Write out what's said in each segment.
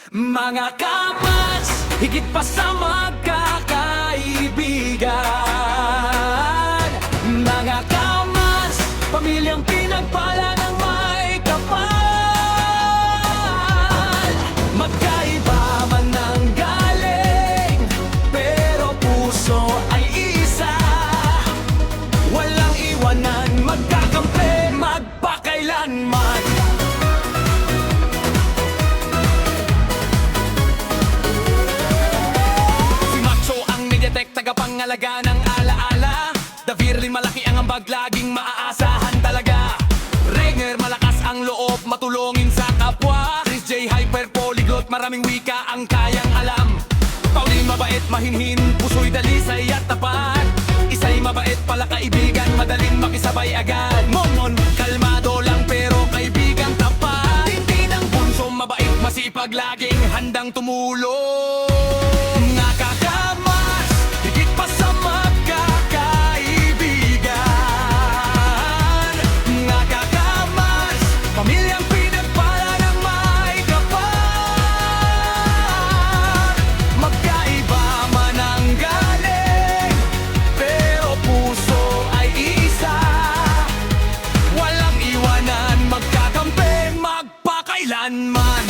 Mga kapats, higit pa sa magkakaibigan. Mga kamats, pamilyang pinagpala ng may kapal. Magkaiba man ang galing, pero puso ay isa. Walang iwanan, magkakampi, magpakailanman. Tagapangalaga ng alaala. Davirli malaki ang ambag, laging maaasahan talaga. Regner malakas ang loob, matulungin sa kapwa. Chris J hyper polyglot, maraming wika ang kayang alam. Pauline mabait, mahinhin, puso'y dalisay at tapat. Isa'y mabait pala kaibigan, madaling makisabay agad. Momon, kalmado lang pero kaibigan tapat. Hindi ng bunso, mabait, masipag, laging handang tumulong. Kailanman.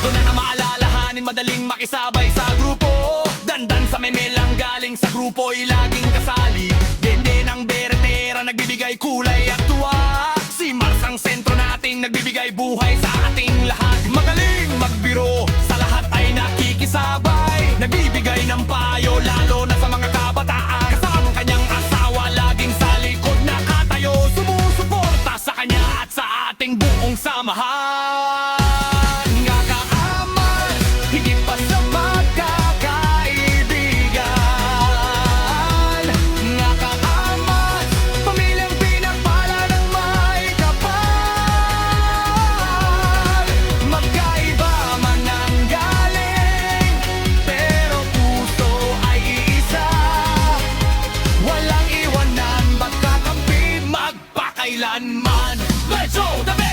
Doon na maalalahanin, madaling makisabay sa grupo. Dandan sa memelang galing sa grupo'y laging kasali. Dende ng beretera, nagbibigay kulay at tuwa. Si Mars ang sentro nating nagbibigay buhay sa ating lahat. Magaling magbiro, sa lahat ay nakikisabay. Nagbibigay ng payo, lalo na sa mga kabataan. Kasama ang kanyang asawa, laging sa likod nakatayo. Sumusuporta sa kanya at sa ating buong samahan. Nga kaaman, higit pa sa magkakaibigan. Nga kaaman, pamilyang pinagpala ng may kapal. Magkaiba man ang galing, pero puso ay iisa. Walang iwanan, magkakampi, magpakailanman. Let's go!